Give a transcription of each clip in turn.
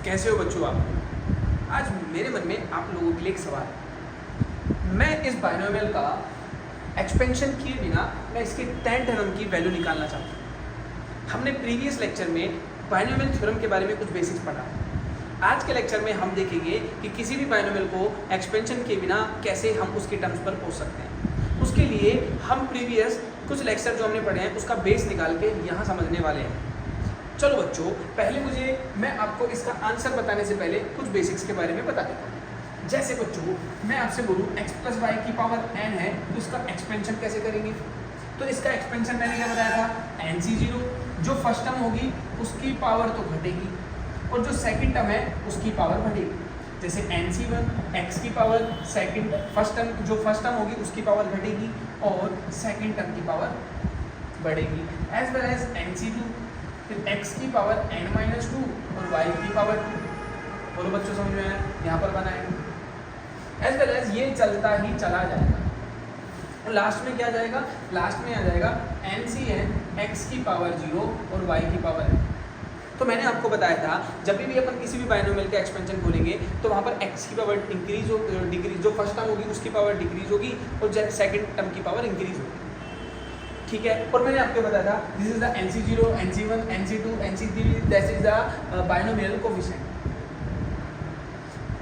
कैसे हो बच्चों आप? आज मेरे मन में आप लोगों के लिए एक सवाल है। मैं इस बाइनोमियल का एक्सपेंशन किए बिना मैं इसके tan थ्योरम की वैल्यू निकालना चाहता हूँ। हमने प्रीवियस लेक्चर में बाइनोमियल थ्योरम के बारे में कुछ बेसिक्स पढ़ा। आज के लेक्चर में हम देखेंगे कि किसी भी बाइनोमियल को एक्सपेंशन किए बिना कैसे हम उसके टर्म्स पर पहुँच सकते हैं। उसके लिए हम प्रीवियस कुछ लेक्चर जो हमने पढ़े हैं उसका बेस निकाल के यहाँ समझने वाले हैं। चलो बच्चों, पहले मैं आपको इसका आंसर बताने से पहले कुछ बेसिक्स के बारे में बता देता हूँ। जैसे बच्चों, मैं आपसे बोलूँ x प्लस वाई की पावर n है तो इसका एक्सपेंशन कैसे करेंगे? तो इसका एक्सपेंशन मैंने क्या बताया था, nc0 जो फर्स्ट टर्म होगी उसकी पावर तो घटेगी और जो सेकंड टर्म है उसकी पावर बढ़ेगी। जैसे nc1 x की पावर सेकंड फर्स्ट टर्म जो फर्स्ट टर्म होगी उसकी पावर घटेगी और सेकंड टर्म की पावर बढ़ेगी। एज वेल एज nc2 फिर x की पावर n-2 और y की पावर 2। बोलो बच्चों, समझ में आया? यहाँ पर बनाएंगे। एज वेल एज ये चलता ही चला जाएगा और लास्ट में क्या आ जाएगा? लास्ट में आ जाएगा ncn x की पावर 0 और y की पावर n। तो मैंने आपको बताया था जब भी अपन किसी भी बाइनोमियल का एक्सपेंशन खोलेंगे तो वहाँ पर x की पावर इंक्रीज हो डिक्रीज, जो फर्स्ट टर्म होगी उसकी पावर डिक्रीज होगी और सेकंड टर्म की पावर इंक्रीज होगी। ठीक है, और मैंने आपको बताया था this is the nc0 nc1 nc2 nc3 that is the binomial coefficient.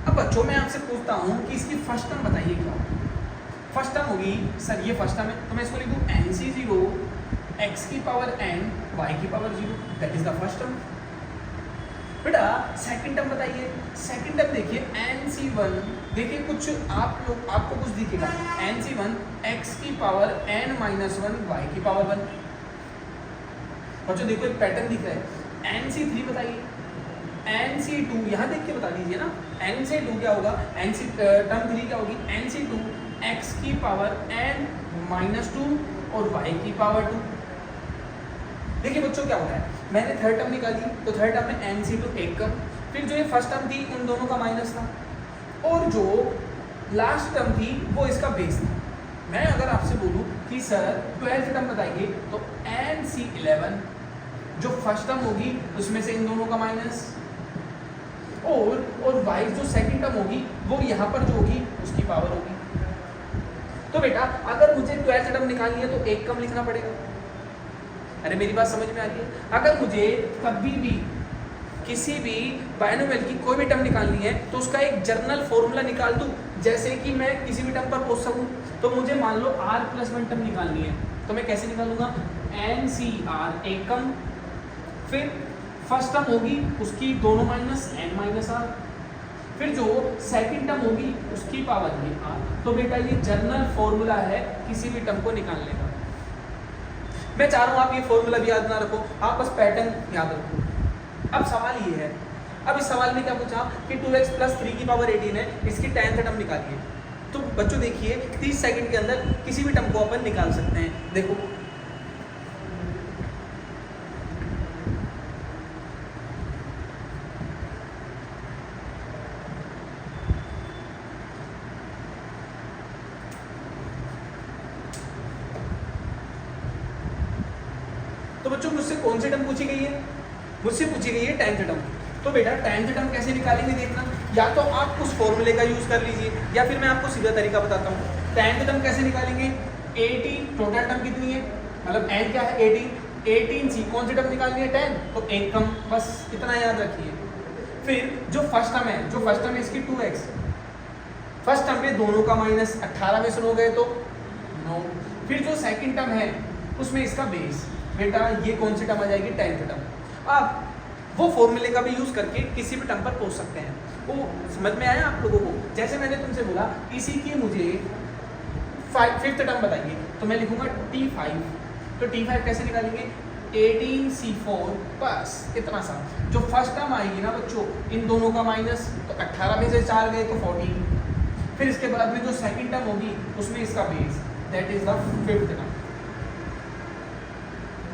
अब बच्चों मैं आपसे पूछता हूँ कि इसकी फर्स्ट टर्म बताइए क्या होगी? फर्स्ट टर्म होगी, सर ये फर्स्ट टर्म है तो मैं इसको लिखूँ nc0 x की पावर n y की power 0 that is the first term. बेटा सेकंड टर्म बताइए। सेकंड टर्म देखिए nc1, देखिए कुछ आपको कुछ दिखेगा nc1 x की पावर n-1 y की पावर 1। बच्चों देखो एक पैटर्न दिख रहा है। nc3 बताइए। nc2 यहाँ देख के बता दीजिए ना। nc2 क्या होगा? टर्म 3 क्या होगी? nc2 x की पावर n-2 और y की पावर 2। देखिए बच्चों क्या होता है, मैंने थर्ड टर्म निकाली तो थर्ड टर्म में nc2 एक कम, फिर जो ये फर्स्ट टर्म थी उन दोनों का माइनस था और जो लास्ट टर्म थी वो इसका बेस था। मैं अगर आपसे बोलूँ कि सर 12th टर्म बताइए तो nc11 जो फर्स्ट टर्म होगी उसमें से इन दोनों का माइनस और y जो सेकंड टर्म होगी वो यहाँ पर जो होगी उसकी पावर होगी। तो बेटा अगर मुझे 12th टर्म निकालनी है तो एक कम लिखना पड़ेगा। अरे मेरी बात समझ में आ रही है? अगर मुझे कभी भी किसी भी बाइनोमियल की कोई भी टर्म निकालनी है तो उसका एक जर्नल फॉर्मूला निकाल दूं, जैसे कि मैं किसी भी टर्म पर पहुंच सकूं। तो मुझे मान लो r+1 टर्म निकालनी है तो मैं कैसे निकालूंगा? ncr एकम, फिर फर्स्ट टर्म होगी उसकी दोनों माइनस n-r, फिर जो सेकंड टर्म होगी उसकी पावर में r। तो बेटा ये जर्नल फॉर्मूला है किसी भी टर्म को निकालने का। मैं चाह रहा हूँ आप ये फॉर्मूला भी याद ना रखो, आप बस पैटर्न याद रखो। अब सवाल ये है, अब इस सवाल में क्या पूछा कि 2x + 3 की पावर 18 है, इसकी tan टर्म निकालिए। तो बच्चों देखिए 30 सेकंड के अंदर किसी भी टर्म को अपन निकाल सकते हैं। देखो तो बच्चों मुझसे कौन सी टर्म पूछी गई है? मुझसे पूछी गई है tan टर्म। तो बेटा tan टर्म कैसे निकालेंगे देखना, या तो आप उस फॉर्मूले का यूज कर लीजिए या फिर मैं आपको सीधा तरीका बताता हूँ। tan टर्म कैसे निकालेंगे? 18 टोटल टर्म कितनी है, मतलब n क्या है 18, 18c कौन सी टर्म निकालनी है 10 तो एक कम, बस इतना याद रखिए। फिर जो फर्स्ट टर्म है इसकी 2x, फर्स्ट टर्म पे दोनों का माइनस 18 में से हो गए तो 9। फिर जो सेकंड टर्म है उसमें इसका बेस, बेटा ये कौन सी टर्म आ जाएगी? tan term. आप वो फॉर्मूले का भी यूज करके किसी भी टर्म पर पहुंच सकते हैं। वो समझ में आया आप लोगों को? जैसे मैंने तुमसे बोला इसी की मुझे 5th टर्म बताइए तो मैं लिखूंगा t5। तो t5 कैसे निकालेंगे? 18c4 बस इतना सा। जो फर्स्ट टर्म आएगी ना बच्चों इन दोनों का माइनस, तो 18 में से 4 गए तो 14। फिर इसके बाद में जो सेकंड टर्म होगी उसमें इसका base, that is the 5th term.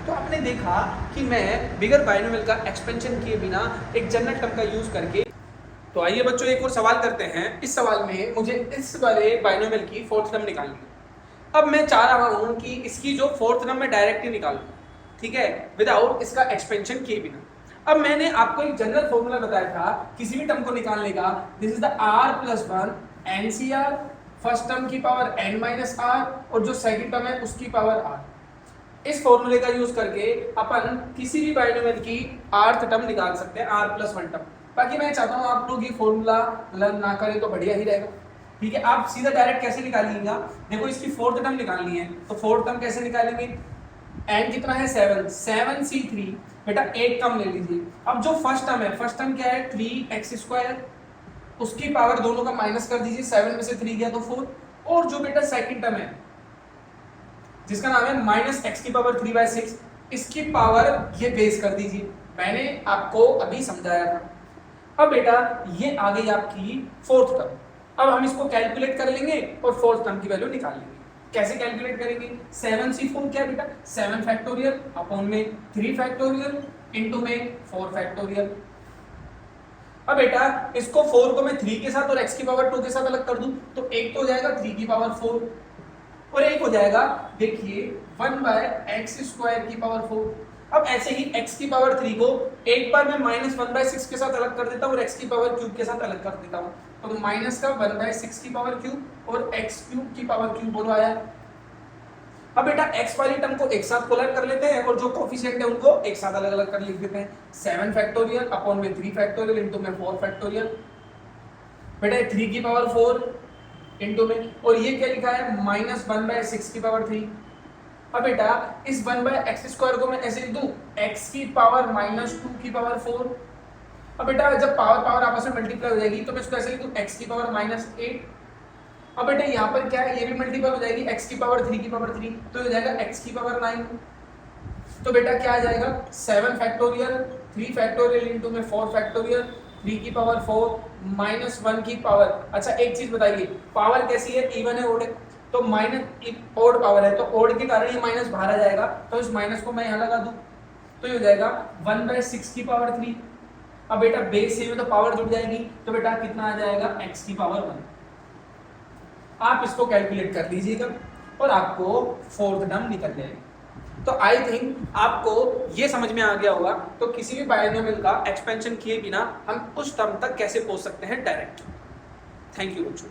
तो आपने देखा कि मैं बिगर बाइनोमियल का एक्सपेंशन किए बिना एक जनरल टर्म का यूज करके। तो आइए बच्चों एक और सवाल करते हैं। इस सवाल में मुझे इस वाले बाइनोमियल की 4th टर्म निकालनी है। अब मैं चाह रहा हूं कि इसकी जो 4th टर्म मैं डायरेक्ट ही निकालूं, ठीक है, विदाउट इसका एक्सपेंशन किए बिना। अब मैंने आपको एक जनरल फॉर्मूला बताया था किसी भी टर्म को निकालने का, this is the r+1 NCR, first term की पावर n माइनस r और जो सेकंड टर्म है उसकी पावर r। इस फॉर्मूले का यूज करके अपन किसी भी बाइनोमियल की rth टर्म निकाल सकते हैं, r+1 टर्म। बाकी मैं चाहता हूं आप लोग ये फॉर्मूला लर्न ना करें तो बढ़िया ही रहेगा, ठीक है। आप सीधा डायरेक्ट कैसे निकालिएगा, देखो इसकी फोर्थ टर्म निकालनी है तो फोर्थ टर्म कैसे निकालेंगे, n कितना है 7c3, बेटा एक टर्म ले लीजिए। अब जो फर्स्ट टर्म है, फर्स्ट टर्म क्या है 3x², उसकी पावर दोनों का माइनस कर दीजिए, 7 में से 3 गया तो 4। और जो बेटा सेकंड टर्म है जिसका नाम है -x⁴/6, इसकी पावर ये बेस कर दीजिए, मैंने आपको अभी समझाया था। अब बेटा ये आ गई आपकी फोर्थ टर्म। अब हम इसको कैलकुलेट कर लेंगे और फोर्थ टर्म की वैल्यू निकाल लेंगे। कैसे कैलकुलेट करेंगे, 7c4 क्या बेटा 7 फैक्टोरियल अपॉन में 3 फैक्टोरियल इनटू में 4 फैक्टोरियल। अब बेटा इसको 4 को मैं 3 के साथ और x की पावर 2 के साथ अलग कर दूं तो एक तो हो जाएगा 3 की पावर 4 और एक हो जाएगा देखिए 1/x² की पावर 4। अब ऐसे ही x की पावर 3 को एक बार मैं -1/6 के साथ अलग कर देता हूँ और x की पावर क्यूब के साथ अलग कर देता हूँ, तो माइनस का 1/6 की पावर क्यूब और x³ की पावर क्यूब बोलो आया। अब बेटा x वाली टर्म को एक साथ कोलैब कर लेते हैं और जो कोफिशिएंट है उनको एक साथ अलग अलग कर लिख देते हैं, 7 फैक्टोरियल अपॉन में 3 फैक्टोरियल इनटू में 4 फैक्टोरियल। बेटा 3 की पावर 4 इनटू में, और ये क्या लिखा है -1/6 की पावर 3। अब बेटा इस 1/x² को मैं ऐसे लिख दूं x की पावर -2 की पावर 4। अब बेटा जब पावर पावर आपस में मल्टीप्लाई हो जाएगी तो मैं इसको ऐसे लिख दूं x की पावर -8। अब बेटा यहाँ पर क्या है, ये भी मल्टीप्लाई हो जाएगी x की पावर 3 की पावर 3, तो हो जाएगा x की पावर 9। तो बेटा क्या आ जाएगा 7 फैक्टोरियल 3 फैक्टोरियल इनटू में 4 फैक्टोरियल 3 की पावर 4 -1 की पावर। अच्छा एक चीज बताइए, पावर कैसी है, इवन है ओड है, तो माइनस ओड पावर है तो ओड के कारण ये माइनस बाहर आ जाएगा, तो इस माइनस को मैं यहाँ लगा दूं तो ये हो जाएगा 1/6 की पावर 3। अब बेटा बेस सेम है तो पावर जुड़ जाएगी, तो बेटा कितना आ जाएगा x की पावर 1। आप इसको कैलकुलेट कर लीजिएगा और आपको फोर्थ टर्म निकल जाएगी। तो आई थिंक आपको ये समझ में आ गया होगा, तो किसी भी बाइनोमियल का एक्सपेंशन किए बिना हम उस टर्म तक कैसे पहुंच सकते हैं डायरेक्ट। थैंक यू बच्चों।